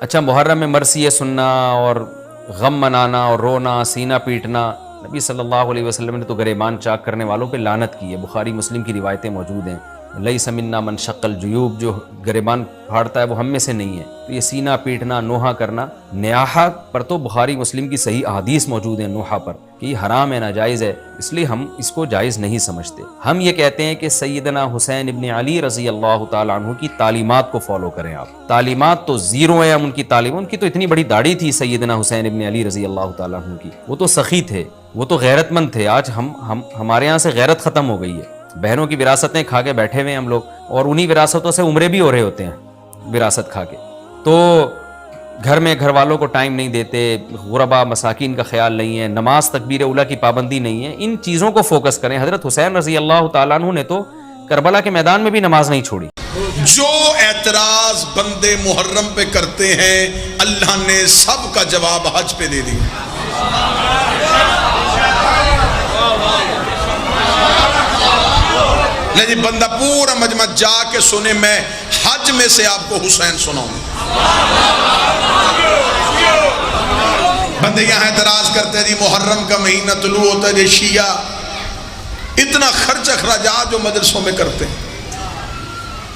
اچھا، محرم میں مرثیے سننا اور غم منانا اور رونا، سینہ پیٹنا، نبی صلی اللہ علیہ وسلم نے تو گریبان چاک کرنے والوں پہ لعنت کی ہے۔ بخاری مسلم کی روایتیں موجود ہیں، لیس منا من شق الجیوب، جو گریبان پھاڑتا ہے وہ ہم میں سے نہیں ہے۔ تو یہ سینہ پیٹنا، نوحہ کرنا، نیاحہ پر تو بخاری مسلم کی صحیح احادیث موجود ہیں نوحہ پر کہ یہ حرام ہے، ناجائز ہے، اس لیے ہم اس کو جائز نہیں سمجھتے۔ ہم یہ کہتے ہیں کہ سیدنا حسین ابن علی رضی اللہ تعالیٰ عنہ کی تعلیمات کو فالو کریں آپ۔ تعلیمات تو زیرو ہیں ان کی تعلیم، ان کی تو اتنی بڑی داڑھی تھی سیدنا حسین ابن علی رضی اللہ تعالیٰ عنہ کی، وہ تو سخی تھے، وہ تو غیرت مند تھے۔ آج ہمارے یہاں سے غیرت ختم ہو گئی ہے، بہنوں کی وراثتیں کھا کے بیٹھے ہوئے ہیں ہم لوگ، اور انہی وراثتوں سے عمرے بھی ہو رہے ہوتے ہیں وراثت کھا کے۔ تو گھر میں گھر والوں کو ٹائم نہیں دیتے، غربا مساکین کا خیال نہیں ہے، نماز تکبیر اولیٰ کی پابندی نہیں ہے، ان چیزوں کو فوکس کریں۔ حضرت حسین رضی اللہ تعالیٰ عنہ نے تو کربلا کے میدان میں بھی نماز نہیں چھوڑی۔ جو اعتراض بندے محرم پہ کرتے ہیں اللہ نے سب کا جواب حج پہ دے دیا۔ نہیں بندہ پورا مجمع جا کے سنے، میں حج میں سے آپ کو حسین سناؤں۔ بندے یہاں اعتراض کرتے ہیں جی محرم کا مہینہ طلوع ہوتا ہے، جی شیعہ اتنا خرچ اخراجات جو مجلسوں میں کرتے ہیں،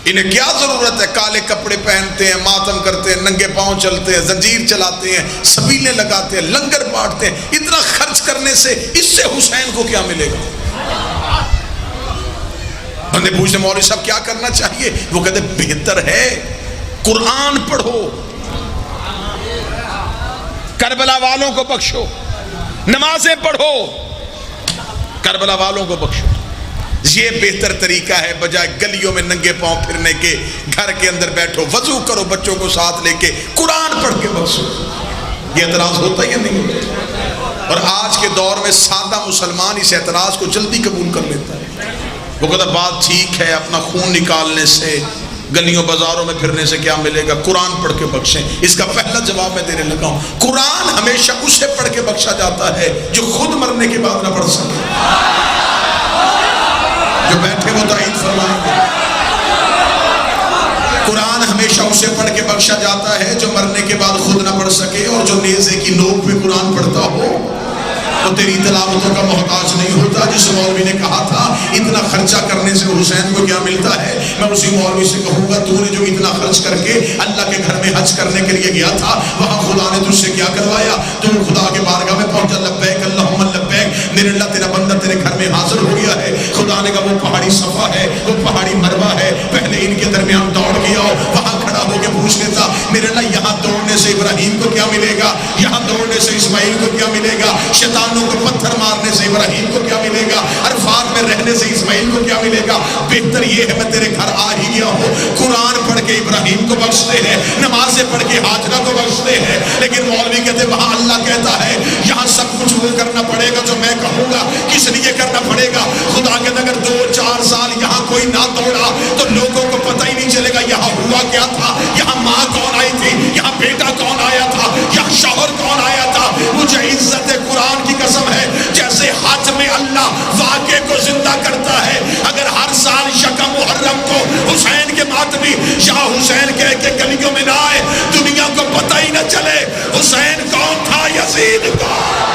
انہیں کیا ضرورت ہے؟ کالے کپڑے پہنتے ہیں، ماتم کرتے ہیں، ننگے پاؤں چلتے ہیں، زنجیر چلاتے ہیں، سبیلے لگاتے ہیں، لنگر بانٹتے ہیں، اتنا خرچ کرنے سے اس سے حسین کو کیا ملے گا؟ بندے پوچھتے مولوی صاحب کیا کرنا چاہیے؟ وہ کہتے بہتر ہے قرآن پڑھو، کربلا والوں کو بخشو، نمازیں پڑھو، کربلا والوں کو بخشو۔ یہ بہتر طریقہ ہے بجائے گلیوں میں ننگے پاؤں پھرنے کے۔ گھر کے اندر بیٹھو، وضو کرو، بچوں کو ساتھ لے کے قرآن پڑھ کے بخشو۔ یہ اعتراض ہوتا ہے یا نہیں ہوتا؟ اور آج کے دور میں سادہ مسلمان اس اعتراض کو جلدی قبول کر لیتا ہے۔ وہ کہتا بات ٹھیک ہے، اپنا خون نکالنے سے، گلیوں بازاروں میں پھرنے سے کیا ملے گا؟ قرآن پڑھ کے بخشیں۔ اس کا پہلا جواب میں دینے لگا ہوں، قرآن ہمیشہ اسے پڑھ کے بخشا جاتا ہے جو خود مرنے کے بعد نہ پڑھ سکے۔ جو بیٹھے وہ تائید فرمائیں گے، قرآن ہمیشہ اسے پڑھ کے بخشا جاتا ہے جو مرنے کے بعد خود نہ پڑھ سکے، اور جو نیزے کی نوک پہ قرآن پڑھتا ہو تو تیری تلاوتوں کا محتاج نہیں ہوتا۔ جس مولوی نے کہا تھا اتنا خرچہ کرنے سے حسین کو کیا ملتا ہے، میں اسی مولوی سے کہوں گا تو نے جو اتنا خرچ کر کے اللہ کے گھر میں حج کرنے کے لیے گیا تھا، وہاں خدا نے تجھ سے کیا کروایا؟ تم خدا کے بارگاہ میں پہنچا، لبیک اللہم لبیک، میرے اللہ تیرا بندہ تیرے گھر میں حاضر ہو گیا ہے۔ خدا نے کہا وہ پہاڑی صفا ہے، وہ پہاڑی مروہ ہے، پہلے ان کے درمیان دوڑ کے آؤ۔ وہاں کھڑا ہو کے پوچھ لیتا میرے اللہ یہاں دوڑنے سے ابراہیم کو کیا ملے گا، یہاں دوڑنے سے اسماعیل کو کیا ملے گا، شیطانوں کو پتھر مارنے سے ابراہیم کو کیا ملے گا، عرفات میں رہنے سے اسماعیل کو کیا ملے گا؟ بہتر یہ ہے میں تیرے گھر آ ہی گیا ہوں، قرآن پڑھ کے ابراہیم کو بخشتے ہیں، نمازیں پڑھ کے ہاجرہ کو بخشتے ہیں، لیکن مولوی کہتے وہاں اللہ کہتا ہے یہاں سب کچھ وہ کرنا پڑے گا جو میں کہوں گا۔ کس لیے کرنا پڑے گا؟ خدا کہتا اگر 2-4 سال یہاں کوئی نہ دوڑا تو لوگوں کو پتہ ہی نہیں چلے گا یہاں ہوا کیا تھا، یہاں ماں کون آئی تھی، یہاں بیٹا کون آیا تھا، یہاں شوہر کون آیا تھا۔ مجھے عزت قرآن کی قسم ہے جیسے حج میں اللہ واقعے کو زندہ کرتا ہے، اگر ہر سال یکم محرم کو حسین کے ماتمی یا حسین کہہ کے گلیوں میں نہ آئے، دنیا کو پتہ ہی نہ چلے حسین کون تھا، یزید کون۔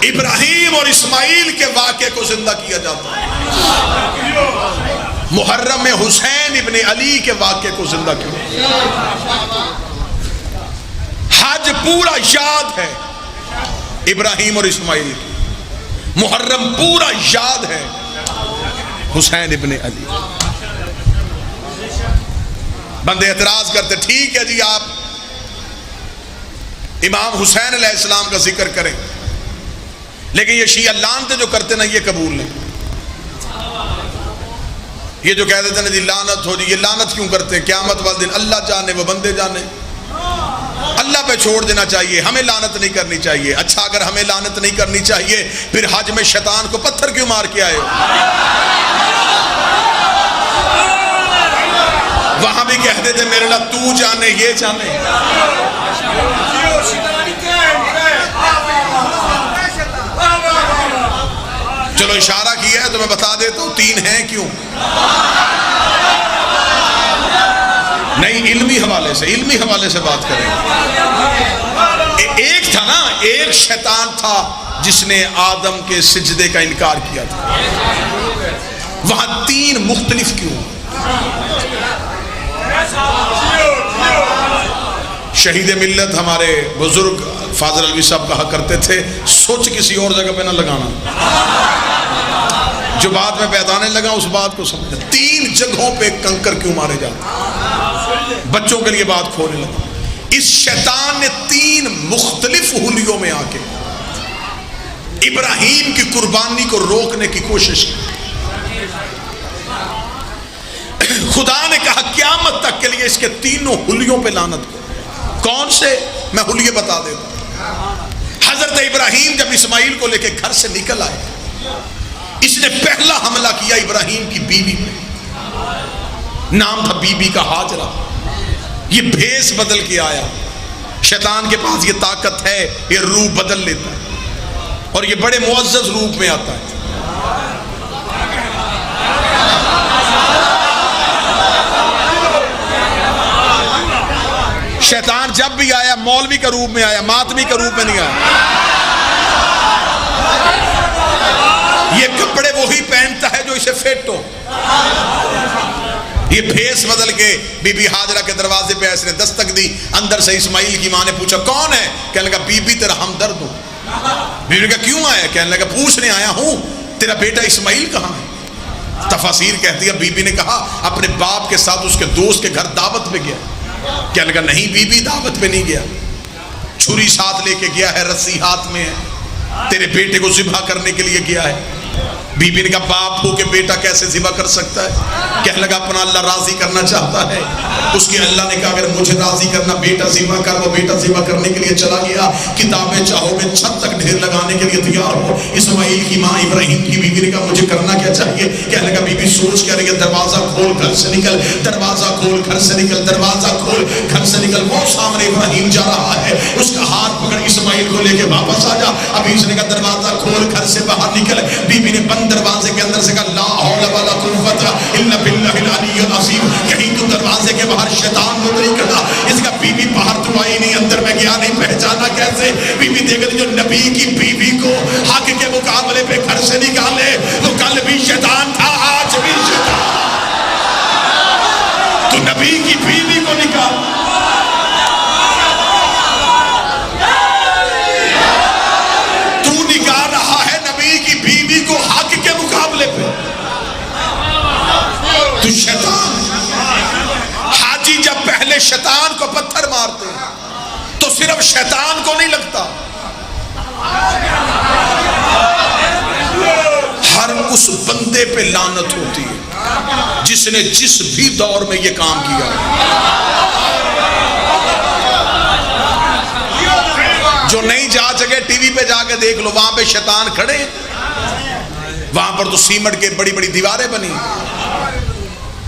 ابراہیم اور اسماعیل کے واقعے کو زندہ کیا جاتا ہے، محرم میں حسین ابن علی کے واقعے کو زندہ کیا۔ حج پورا یاد ہے ابراہیم اور اسماعیل کی، محرم پورا یاد ہے حسین ابن علی۔ بندے اعتراض کرتے ٹھیک ہے جی آپ امام حسین علیہ السلام کا ذکر کریں، لیکن یہ شیعہ لعنتیں جو کرتے نا یہ قبول نہیں۔ یہ جو کہہ دیتے نا جی لعنت ہو جی، یہ لعنت کیوں کرتے ہیں؟ قیامت والے دن اللہ جانے وہ بندے جانے، اللہ پہ چھوڑ دینا چاہیے، ہمیں لعنت نہیں کرنی چاہیے۔ اچھا اگر ہمیں لعنت نہیں کرنی چاہیے پھر حج میں شیطان کو پتھر کیوں مار کے آئے؟ وہاں بھی کہہ دیتے میرے اللہ تو جانے یہ جانے۔ چلو اشارہ کیا ہے تو میں بتا دیتا ہوں 3 ہیں کیوں نہیں، علمی حوالے سے بات کریں. ایک تھا نا، ایک شیطان تھا جس نے آدم کے سجدے کا انکار کیا تھا. وہاں 3 مختلف کیوں؟ شہید ملت ہمارے بزرگ فاضل الوی صاحب کہا کرتے تھے سوچ کسی اور جگہ پہ نہ لگانا، جو بات میں پیدانے لگا اس بات کو سمجھنا. 3 جگہوں پہ کنکر کیوں مارے جاتے؟ بچوں کے لیے بات کھولنے لگا. اس شیطان نے 3 مختلف حلیوں میں آ کے ابراہیم کی قربانی کو روکنے کی کوشش کی. خدا نے کہا قیامت تک کے لیے اس کے 3 حلیوں پہ لعنت کو. کون سے؟ میں حلیے بتا دیتا ہوں. حضرت ابراہیم جب اسماعیل کو لے کے گھر سے نکل آئے، اس نے پہلا حملہ کیا ابراہیم کی بیوی پہ. نام تھا بیوی کا ہاجرہ. یہ بھیس بدل کے آیا. شیطان کے پاس یہ طاقت ہے، یہ روح بدل لیتا ہے اور یہ بڑے معزز روپ میں آتا ہے. شیطان جب بھی آیا مولوی کا روپ میں آیا، ماتمی کا روپ میں نہیں آیا. یہ کپڑے وہی پہنتا ہے جو اسے فٹ ہو. یہ بھیس بدل کے بی بی ہاجرہ کے دروازے پہ اس نے دستک دی. اندر سے اسماعیل کی ماں نے پوچھا کون ہے؟ کہنے لگا بی بی تیرا ہمدرد ہوں. بی بی نے کہا کیوں آیا؟ کہنے لگا پوچھنے آیا ہوں تیرا بیٹا اسماعیل کہاں ہے؟ تفاسیر کہتی ہے بی بی نے کہا اپنے باپ کے ساتھ اس کے دوست کے گھر دعوت پہ گیا. کہنے لگا نہیں بی بی دعوت پہ نہیں گیا، چھری ساتھ لے کے گیا ہے، رسی ہاتھ میں ہے، تیرے بیٹے کو ذبح کرنے کے لیے گیا ہے. بی بی نے کہا باپ ہو کے بیٹا کیسے ذبح کر سکتا ہے؟ کہنے لگا اپنا اللہ راضی کرنا چاہتا ہے. اس کے اللہ نے کہا اگر مجھے راضی کرنا بیٹا ذبح کر. وہ بیٹا ذبح کرنے کے لیے چلا گیا. کتابیں چاہو گے چھت تک ڈھیر لگانے کے لیے تیار ہو. اسماعیل کی ماں ابراہیم کی بیوی نے کہا مجھے کرنا کیا چاہیے؟ کہنے لگا بی بی سوچ کہہ رہی ہے دروازہ کھول گھر سے نکل، دروازہ کھول گھر سے نکل، دروازہ کھول گھر سے نکل. وہ سامنے ابراہیم جا رہا ہے، اس کا ہاتھ پکڑ اسماعیل کو لے کے واپس آ جا. ابھی اس نے کہا دروازہ کھول گھر سے باہر نکل. بی بی نے بند دروازے کے اندر سے کہا لا حول ولا قوت الا باللہ العلی العظیم. کہیں تو دروازے کے باہر شیطان کو نہیں کرتا. اس کا بی بی باہر تو آئی نہیں، اندر میں گیا نہیں، پہچانا کیسے؟ بی بی دیکھ جو نبی کی بیوی کو حق کے مقابلے پہ گھر سے نکالے وہ کل بھی شیطان تھا آج بھی شیطان. تو نبی کی بیوی کو نکال. تو شیطان حاجی جب پہلے شیطان کو پتھر مارتے تو صرف شیطان کو نہیں لگتا، ہر اس بندے پہ لعنت ہوتی ہے جس نے جس بھی دور میں یہ کام کیا. جو نہیں جا سکے ٹی وی پہ جا کے دیکھ لو، وہاں پہ شیطان کھڑے. وہاں پر تو سیمنٹ کے بڑی بڑی دیواریں بنی،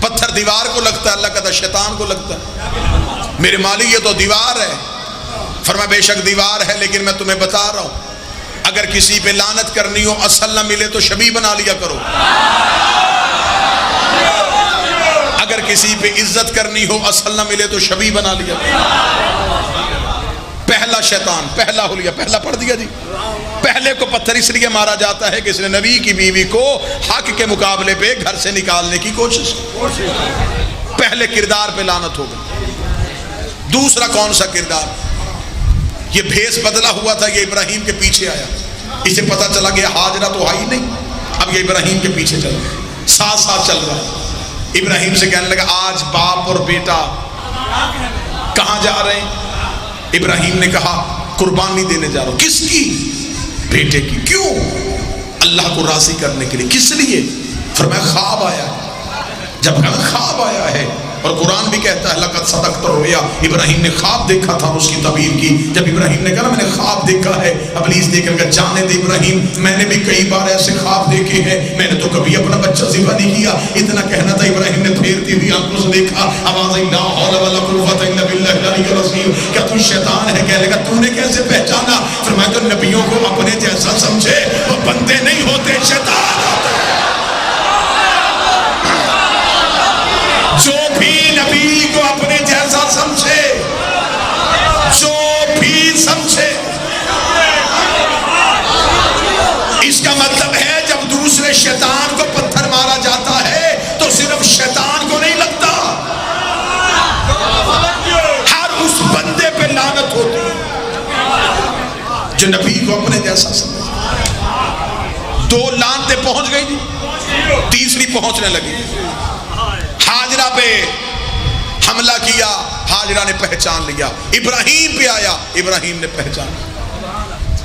پتھر دیوار کو لگتا ہے، اللہ کہتا شیطان کو لگتا ہے. میرے مالی یہ تو دیوار ہے. فرمایا بے شک دیوار ہے لیکن میں تمہیں بتا رہا ہوں اگر کسی پہ لعنت کرنی ہو اصل نہ ملے تو شبیہ بنا لیا کرو. اگر کسی پہ عزت کرنی ہو اصل نہ ملے تو شبیہ بنا لیا کرو. پہلا شیطان، پہلا حلیہ، پہلا پڑھ دیا جی. پہلے کو پتھر اس لیے مارا جاتا ہے کہ اس نے نبی کی بیوی کو حق کے مقابلے پہ گھر سے نکالنے کی کوشش. پہلے کردار پہ لعنت ہو گئی. دوسرا کون سا کردار؟ یہ بھیس بدلا ہوا تھا، یہ ابراہیم کے پیچھے آیا. اسے پتا چلا گیا ہاجرہ تو آئی نہیں، اب یہ ابراہیم کے پیچھے چل رہا، ساتھ ساتھ چل رہا ہے. ابراہیم سے کہنے لگا آج باپ اور بیٹا کہاں جا رہے ہیں؟ ابراہیم نے کہا قربانی دینے جا رہا ہوں. کس کی؟ بیٹے کی. کیوں؟ اللہ کو راضی کرنے کے لیے. کس لیے؟ فرمایا خواب آیا ہے. جب خواب آیا ہے اور قرآن بھی کہتا ہے لقد صدقت الرؤیا، ابراہیم نے خواب دیکھا تھا اس کی تعبیر کی. جب ابراہیم نے کہا میں نے خواب دیکھا ہے، ابلیس دیکھ کر جانے دے ابراہیم میں نے بھی کئی بار ایسے خواب دیکھے ہیں، میں نے تو کبھی اپنا بچہ ذبح نہیں کیا. اتنا کہنا تھا ابراہیم نے پھیرتی ہوئی آنکھوں سے دیکھا، آواز آئی لا حول ولا قوت الا باللہ العلی العظیم. کیا تو شیطان ہے؟ کہنے لگا تو نے کیسے پہچانا؟ فرمایا تو نبیوں کو اپنے جیسا سمجھے، وہ بندے نہیں ہوتے، شیطان جو نبی کو اپنے جیسا سمجھے. 2 لعنتیں پہنچ گئی جی، تیسری پہنچنے لگی. ہاجرہ پہ حملہ کیا، ہاجرہ نے پہچان لیا. ابراہیم پہ آیا، ابراہیم نے پہچان.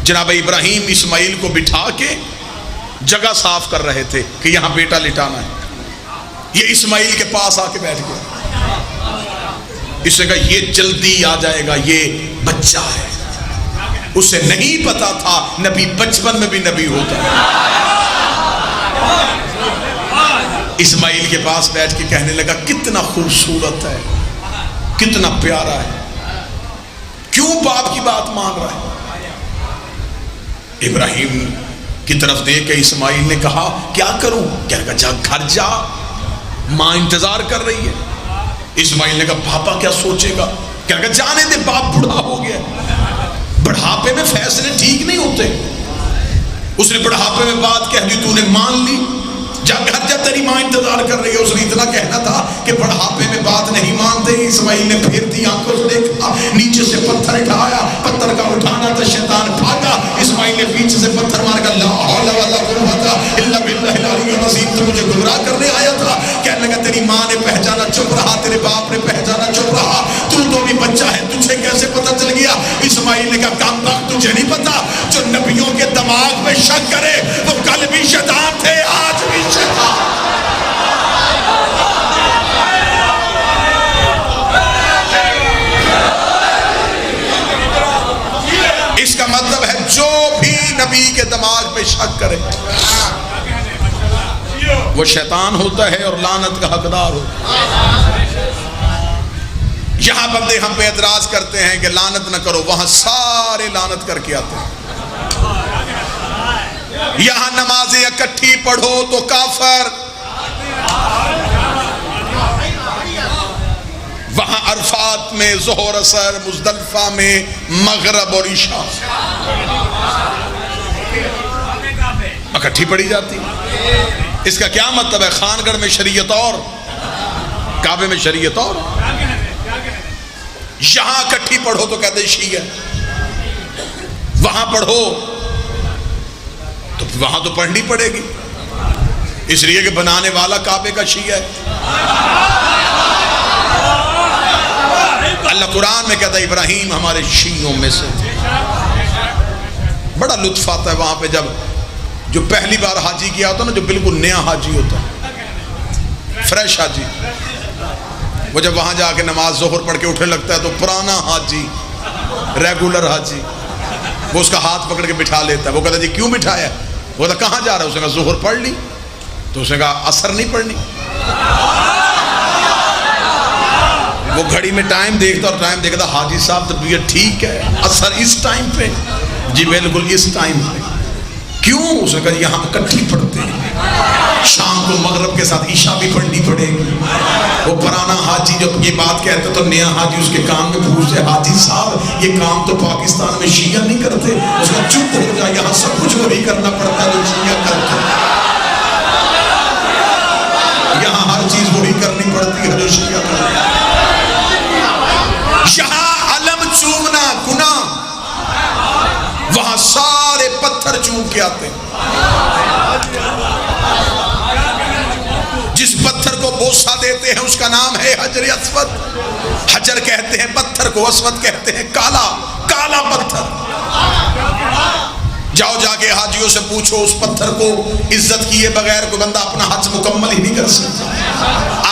جناب ابراہیم اسماعیل کو بٹھا کے جگہ صاف کر رہے تھے کہ یہاں بیٹا لٹانا ہے. یہ اسماعیل کے پاس آ کے بیٹھ گیا. اس نے کہا یہ جلدی آ جائے گا، یہ بچہ ہے. اسے نہیں پتا تھا نبی بچپن میں بھی نبی ہوتا ہے. اسماعیل کے پاس بیٹھ کے کہنے لگا کتنا خوبصورت ہے، کتنا پیارا ہے، کیوں باپ کی بات مان رہا ہے. ابراہیم کی طرف دیکھ کے اسماعیل نے کہا کیا کروں؟ کیا کہا جا گھر جا، ماں انتظار کر رہی ہے. اسماعیل نے کہا پاپا کیا سوچے گا؟ کیا کہا جانے دے، باپ بڑھا ہو گیا. بڑھاپے میں فیصلے ٹھیک نہیں ہوتے. اس نے بڑھاپے میں بات کہہ دی، تو نے مان لی، جا گھر جا، تیری ماں انتظار کر رہی ہے. اس نے اتنا کہنا تھا کہ بڑھاپے میں بات نہیں مانتے. اسماعیل نے پھیرتی آنکھوں سے دیکھا، نیچے سے پتھر اٹھایا، پتھر کا اٹھانا تھا، شیطان بھاگا. اسماعیل نے پیچھے سے پتھر مار کر لا حول ولا قوت الا باللہ العلی العظیم، تو مجھے گمراہ کرنے آیا تھا. کہنے لگا تیری ماں نے پہچانا، چپ رہا. تیرے باپ نے پہچانا، چپ رہا. تو بھی بچہ ہے، تجھے کیسے پتہ چل گیا؟ اسماعیل نے کہا کام وقت تجھے نہیں پتا، جو نبیوں کے دماغ میں شک کرے وہ کل بھی شیطان تھے، آج بھی شیطان. اس کا مطلب ہے جو بھی نبی کے دماغ میں شک کرے وہ شیطان ہوتا ہے اور لعنت کا حقدار ہوتا ہے. یہاں بندے ہم پہ اعتراض کرتے ہیں کہ لعنت نہ کرو، وہاں سارے لعنت کر کے آتے ہیں. یہاں نمازیں اکٹھی پڑھو تو کافر، وہاں عرفات میں ظہر اثر، مزدلفہ میں مغرب اور عشاء اکٹھی پڑھی جاتی. اس کا کیا مطلب ہے؟ خانگڑھ میں شریعت اور کعبے میں شریعت اور. یہاں اکٹھی پڑھو تو کہتے شیعہ، وہاں پڑھو تو وہاں تو پڑھنی پڑے گی، اس لیے کہ بنانے والا کعبے کا شیعہ ہے. اللہ قرآن میں کہتا ہے ابراہیم ہمارے شیعوں میں سے تھے. بڑا لطف آتا ہے وہاں پہ جب جو پہلی بار حاجی کیا ہوتا ہے نا، جو بالکل نیا حاجی ہوتا ہے، فریش حاجی، وہ جب وہاں جا کے نماز ظہر پڑھ کے اٹھنے لگتا ہے تو پرانا حاجی، ریگولر حاجی، وہ اس کا ہاتھ پکڑ کے بٹھا لیتا ہے. وہ کہتا جی کیوں بٹھایا؟ وہ کہتا کہاں جا رہا ہے؟ اس نے کہا ظہر پڑھ لی. تو اس نے کہا اثر نہیں پڑھنی. وہ گھڑی میں ٹائم دیکھتا اور ٹائم دیکھتا، حاجی صاحب طبیعت ٹھیک ہے، اثر اس ٹائم پہ؟ جی بالکل اس ٹائم پہ. کیوں؟ اس نے کہا یہاں اکٹھی پڑھتے ہیں، شام کو مغرب کے ساتھ عشاء بھی پڑھنی پڑے گی. وہ پرانا حاجی جب یہ بات کہتا تو نیا حاجی اس کے کام میں پوچھتے، حاجی صاحب یہ کام تو پاکستان میں شیعہ نہیں کرتے. اس کا چپ ہو جائے، یہاں سب کچھ وہی کرنا پڑتا ہے جو شیعہ کرتے ہیں، یہاں ہر چیز وہی کرنی پڑتی ہے جو شیعہ کرتے ہیں. یہاں علم چومنا گناہ، وہاں سارے پتھر چوم کے آتے ہیں. جس پتھر کو بوسہ دیتے ہیں اس کا نام ہے حجر اسود. حجر کہتے ہیں پتھر کو، اسود کہتے ہیں کالا، کالا پتھر. جاؤ جا کے حاجیوں سے پوچھو، اس پتھر کو عزت کیے بغیر کوئی بندہ اپنا حج مکمل ہی نہیں کر سکتا.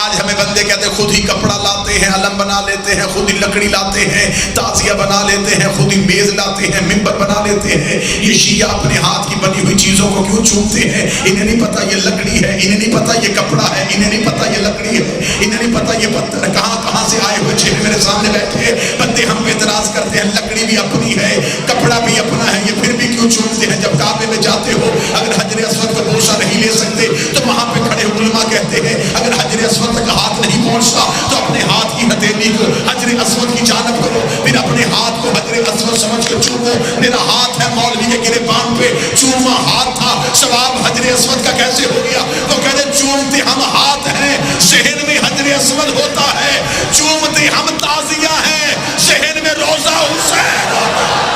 آج ہمیں بندے کہتے ہیں خود ہی کپڑا لاتے ہیں، علم بنا لیتے ہیں، خود ہی لکڑی لاتے ہیں، تعزیہ بنا لیتے ہیں، خود ہی میز لاتے ہیں، ممبر بنا لیتے ہیں. یہ شیعہ اپنے ہاتھ کی بنی ہوئی چیزوں کو کیوں چومتے ہیں؟ انہیں نہیں پتا یہ لکڑی ہے، انہیں نہیں پتا یہ کپڑا ہے، انہیں نہیں پتا یہ لکڑی ہے، انہیں نہیں پتا یہ پتھر کہاں کہاں سے آئے ہوئے چہرے میرے سامنے بیٹھے. بندے ہم پہ اعتراض کرتے ہیں لکڑی بھی اپنی ہے، کپڑا بھی اپنا ہے، یہ پھر بھی کیوں چومتے ہیں؟ جب کعبے میں جاتے ہو اگر حجر اسود کا بوسہ نہیں لے سکتے تو وہاں پہ کھڑے علماء کہتے ہیں اگر حجر اسود تک ہاتھ نہیں پہنچتا تو اپنے ہاتھ کی ہتھیلی کو حجر اسود کی جانب کرو، پھر اپنے ہاتھ کو حجر اسود سمجھ کے چومو. میرا ہاتھ ہے مولوی کے گریبان پہ، چوما ہاتھ تھا، ثواب حجر اسود کا کیسے ہو گیا؟ وہ کہتے چومتے ہم ہاتھ ہیں، ذہن میں حجر اسود ہوتا ہے. چومتے ہم تعزیہ ہیں، ذہن میں روزہ حسین ہوتا ہے.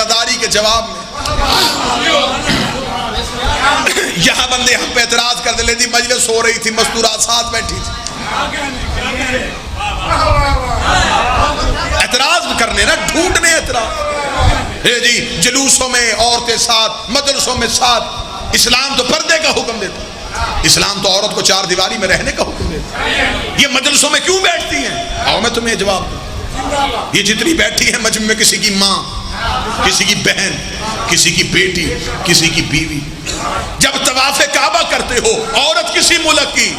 عزاداری کے جواب میں یہاں بندے ہم پہ اعتراض کر دے تھی، مجلس ہو رہی تھی، مستورات ساتھ بیٹھی تھی، اعتراض کرنے نا، ڈھونڈنے اعتراض، جی جلوسوں میں عورتیں ساتھ، مجلسوں میں ساتھ۔ اسلام تو پردے کا حکم دیتا، اسلام تو عورت کو چار دیواری میں رہنے کا حکم دیتا، یہ مجلسوں میں کیوں بیٹھتی ہیں؟ آؤ میں تمہیں جواب دوں۔ یہ جتنی بیٹھی ہیں مجمع میں، کسی کی ماں، کسی کی بہن، کسی کی بیٹی، کسی کی بیوی۔ جب طواف کعبہ کرتے ہو عورت کسی ملک کی،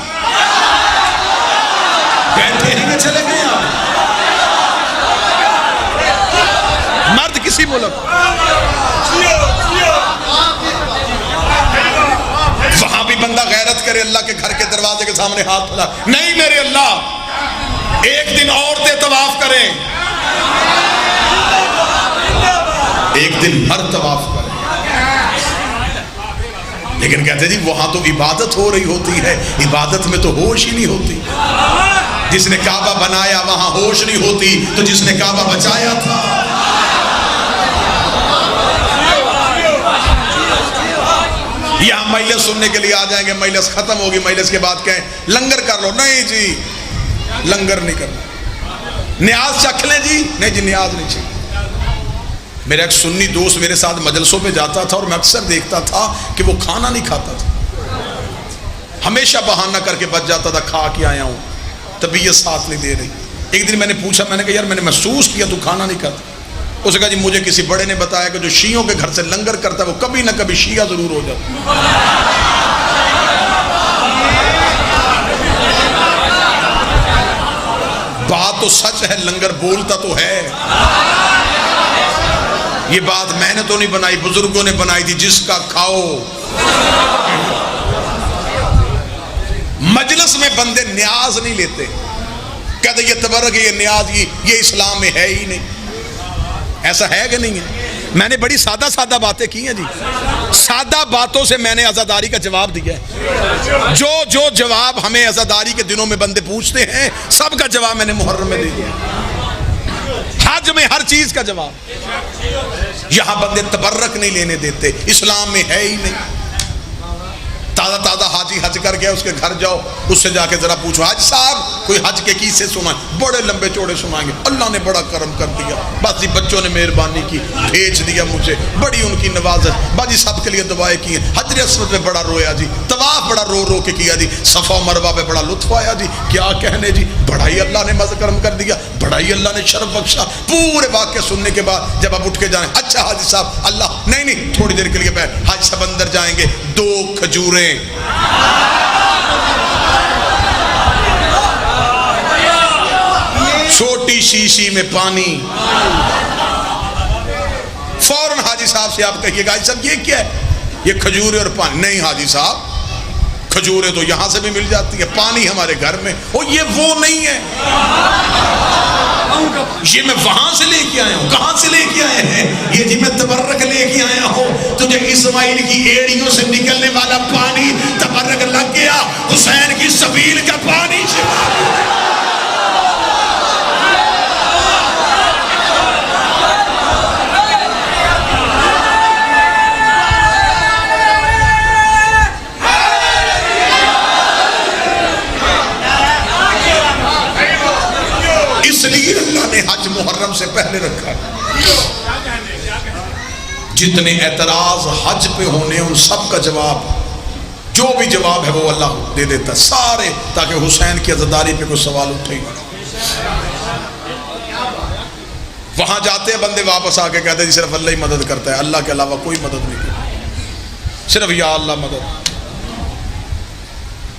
بیٹھے ہیں کہ چلے گئے آپ؟ مرد کسی ملک، وہاں بھی بندہ غیرت کرے، اللہ کے گھر کے دروازے کے سامنے ہاتھ پھیلا، نہیں میرے اللہ، ایک دن عورتیں طواف کریں، ایک دن مرد طواف کریں۔ لیکن کہتے ہیں جی وہاں تو عبادت ہو رہی ہوتی ہے، عبادت میں تو ہوش ہی نہیں ہوتی۔ جس نے کعبہ بنایا وہاں ہوش نہیں ہوتی، تو جس نے کعبہ بچایا تھا۔ یہاں مجلس سننے کے لیے آ جائیں گے، مجلس ختم ہوگی، مجلس کے بعد کہیں لنگر کر لو، نہیں جی لنگر نہیں کرنا۔ نیاز چکھ لیں جی، نہیں جی نیاز نہیں چاہیے۔ میرا ایک سنی دوست میرے ساتھ مجلسوں پہ جاتا تھا اور میں اکثر دیکھتا تھا کہ وہ کھانا نہیں کھاتا تھا، ہمیشہ بہانہ کر کے بچ جاتا تھا، کھا کے آیا ہوں، طبیعت ساتھ نہیں دے رہی۔ ایک دن میں نے پوچھا، میں نے کہا یار میں نے محسوس کیا تو کھانا نہیں کھاتا۔ اس نے کہا جی مجھے کسی بڑے نے بتایا کہ جو شیعوں کے گھر سے لنگر کرتا ہے وہ کبھی نہ کبھی شیعہ ضرور ہو جاتا۔ بات تو سچ ہے، لنگر بولتا تو ہے، یہ بات میں نے تو نہیں بنائی، بزرگوں نے بنائی تھی، جس کا کھاؤ۔ مجلس میں بندے نیاز نہیں لیتے، کہتے یہ تبرک، یہ نیاز، یہ اسلام میں ہے ہی نہیں۔ ایسا ہے کہ نہیں ہے؟ میں نے بڑی سادہ باتیں کی ہیں جی، سادہ باتوں سے میں نے عزاداری کا جواب دیا ہے۔ جو جواب ہمیں عزاداری کے دنوں میں بندے پوچھتے ہیں، سب کا جواب میں نے محرم میں دے دیا، حج میں ہر چیز کا جواب۔ یہاں بندے تبرک نہیں لینے دیتے، اسلام میں ہے ہی نہیں۔ تازہ حاجی حج کر گیا، اس کے گھر جاؤ، اس سے جا کے ذرا پوچھو حاج صاحب کوئی حج کے قصے سنائیں، بڑے لمبے چوڑے سنائیں گے، اللہ نے بڑا کرم کر دیا، بس جی بچوں نے مہربانی کی، بھیج دیا مجھے، بڑی ان کی نوازش، باجی سب کے لیے دعائیں کی ہیں، حجر اسود پہ بڑا رویا جی، طواف بڑا رو کے کیا جی، صفا و مروہ پہ بڑا لطف آیا جی، کیا کہنے جی، بڑا ہی اللہ نے مزہ کرم کر دیا، بڑا ہی اللہ نے شرف بخشا۔ پورے واقعے سننے کے بعد جب آپ اٹھ کے جائیں، اچھا حاجی صاحب اللہ نہیں تھوڑی دیر کے لیے بیٹھ، حاج صاحب اندر جائیں گے، 2 کھجوریں، چھوٹی شیشی میں پانی، فوراً حاجی صاحب سے آپ کہیے گا حاجی صاحب یہ کیا ہے؟ یہ کھجوریں اور پانی۔ نہیں حاجی صاحب کھجوریں تو یہاں سے بھی مل جاتی ہے، پانی ہمارے گھر میں، یہ وہ نہیں ہے، یہ میں وہاں سے لے کے آیا ہوں۔ کہاں سے لے کے آئے ہیں؟ یہ جی میں تبرک لے کے آیا ہوں، تجھے اسماعیل کی ایڑیوں سے نکلنے والا پانی تبرک لگ گیا، حسین کی سبیل کا پانی حج محرم سے پہلے رکھا ہے۔ جتنے اعتراض حج پہ ہونے ان سب کا جواب، جو بھی جواب ہے وہ اللہ دے دیتا سارے، تاکہ حسین کی عزاداری پہ کوئی سوال اٹھے ہی نہ۔ وہاں جاتے ہیں بندے، واپس آ کے کہتے ہیں جی صرف اللہ ہی مدد کرتا ہے، اللہ کے علاوہ کوئی مدد نہیں کرتا، صرف یا اللہ مدد۔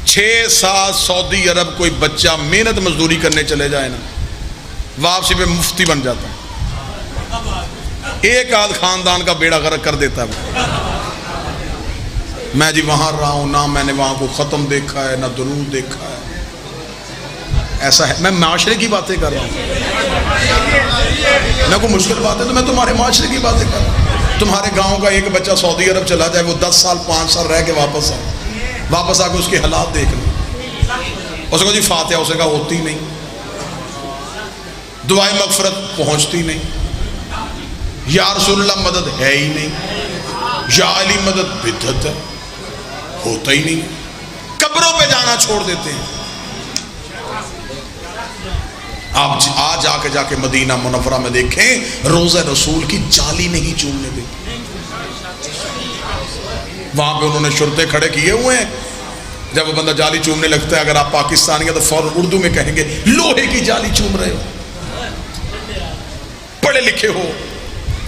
6 سال سعودی عرب کوئی بچہ محنت مزدوری کرنے چلے جائے نا، واپسی پہ مفتی بن جاتا ہے، ایک آدھ خاندان کا بیڑا غرق کر دیتا ہے۔ میں جی وہاں رہا ہوں، نہ میں نے وہاں کو ختم دیکھا ہے، نہ درود دیکھا ہے، ایسا ہے۔ میں معاشرے کی باتیں کر رہا ہوں، میں کوئی مشکل بات ہے تو میں تمہارے معاشرے کی باتیں کر رہا ہوں۔ تمہارے گاؤں کا ایک بچہ سعودی عرب چلا جائے، وہ 10 سال 5 سال رہ کے واپس آ کے اس کے حالات دیکھ لیں، اس کو جی فاتحہ اسے کہا ہوتی نہیں، دعائیں مغفرت پہنچتی نہیں، یا رسول اللہ مدد ہے ہی نہیں، یا علی مدد بدعت ہے، ہوتا ہی نہیں، قبروں پہ جانا چھوڑ دیتے ہیں۔ آپ آج جا کے مدینہ منورہ میں دیکھیں، روضہ رسول کی جالی نہیں چومنے دیتے۔ وہاں پہ انہوں نے شرطے کھڑے کیے ہوئے ہیں، جب وہ بندہ جالی چومنے لگتا ہے، اگر آپ پاکستانی ہیں تو فوراً اردو میں کہیں گے لوہے کی جالی چوم رہے ہو، پڑھے لکھے ہو،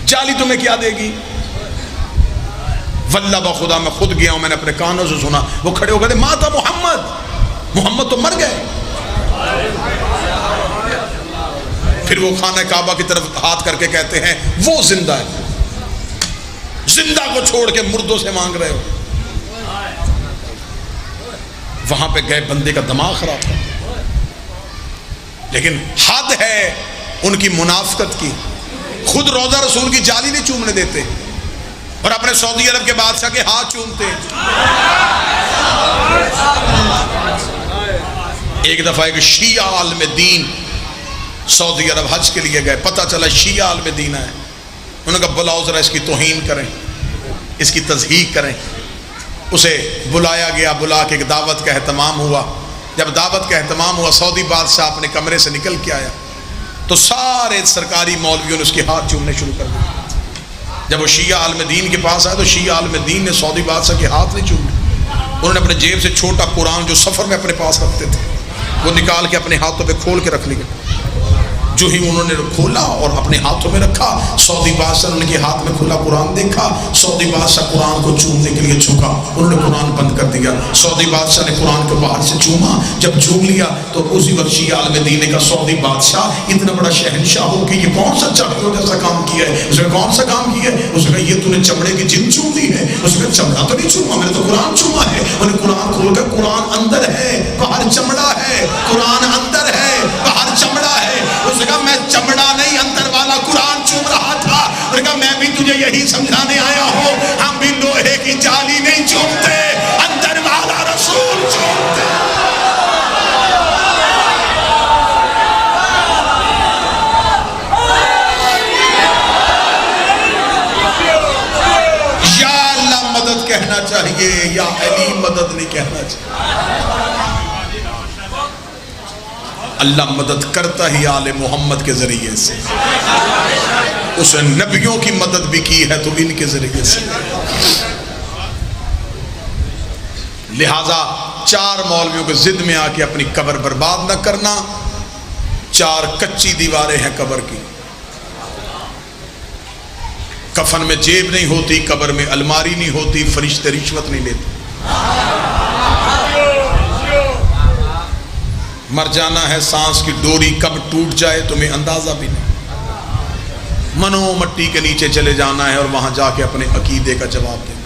جالی تمہیں کیا دے گی؟ واللہ بخدا میں خود گیا ہوں، میں نے اپنے کانوں سے سنا، وہ کھڑے ہو گئے ماتا محمد تو مر گئے۔ پھر وہ خانہ کعبہ کی طرف ہاتھ کر کے کہتے ہیں وہ زندہ ہے، زندہ کو چھوڑ کے مردوں سے مانگ رہے ہو۔ وہاں پہ گئے، بندے کا دماغ خراب تھا، لیکن حد ہے ان کی منافقت کی، خود روضہ رسول کی جالی نہیں چومنے دیتے اور اپنے سعودی عرب کے بادشاہ کے ہاتھ چومتے۔ ایک دفعہ ایک شیعہ عالم دین سعودی عرب حج کے لیے گئے، پتہ چلا شیعہ عالم دین ہے، انہوں نے کہا بلاؤ ذرا اس کی توہین کریں، اس کی تضحیق کریں۔ اسے بلایا گیا، بلا کے ایک دعوت کا اہتمام ہوا۔ جب دعوت کا اہتمام ہوا، سعودی بادشاہ اپنے کمرے سے نکل کے آیا تو سارے سرکاری مولویوں نے اس کے ہاتھ چومنے شروع کر دیے۔ جب وہ شیعہ عالم دین کے پاس آیا تو شیعہ عالم دین نے سعودی بادشاہ کے ہاتھ نہیں چومے، انہوں نے اپنے جیب سے چھوٹا قرآن جو سفر میں اپنے پاس رکھتے تھے وہ نکال کے اپنے ہاتھوں پہ کھول کے رکھ لیا۔ جو ہی انہوں نے کھولا اور اپنے ہاتھوں میں رکھا، سعودی بادشاہ نے ان کے ہاتھ میں کھلا قرآن دیکھا، سعودی بادشاہ قرآن کو چومنے کے لیے جھکا، انہوں نے قرآن بند کر دیا۔ سعودی بادشاہ نے قرآن کو باہر سے چوما، جب چوم لیا تو اسی وقت شیعہ عالم دین نے کہا سعودی بادشاہ اتنا بڑا شہنشاہ ہو کہ یہ کون سا چڑھوں جیسا کام کیا ہے؟ اس نے کون سا کام کیا ہے؟ اس نے کہا یہ تو نے چمڑے کی جن چوم لی ہے۔ اس نے کہا چمڑا تو نہیں چوما، میں نے تو قرآن چوما ہے۔ انہوں نے قرآن کھول کر قرآن اندر ہے باہر چمڑا ہے، قرآن اندر ہے باہر چمڑا ہے۔ اس نے کہا میں چمڑا نہیں اندر والا قرآن چوم رہا تھا۔ اور کہا میں بھی تجھے یہی سمجھانے آیا ہوں، ہم بھی لوہے کی جالی نہیں چومتے، اندر والا رسول چومتے۔ یا اللہ مدد کہنا چاہیے، یا علی مدد نہیں کہنا چاہیے۔ اللہ مدد کرتا ہی آل محمد کے ذریعے سے، اس نے نبیوں کی مدد بھی کی ہے تو ان کے ذریعے سے۔ لہذا چار مولویوں کے ضد میں آ کے اپنی قبر برباد نہ کرنا۔ چار کچی دیواریں ہیں قبر کی، کفن میں جیب نہیں ہوتی، قبر میں الماری نہیں ہوتی، فرشتے رشوت نہیں لیتے۔ مر جانا ہے، سانس کی ڈوری کب ٹوٹ جائے تمہیں اندازہ بھی نہیں، منو مٹی کے نیچے چلے جانا ہے اور وہاں جا کے اپنے عقیدے کا جواب دینا۔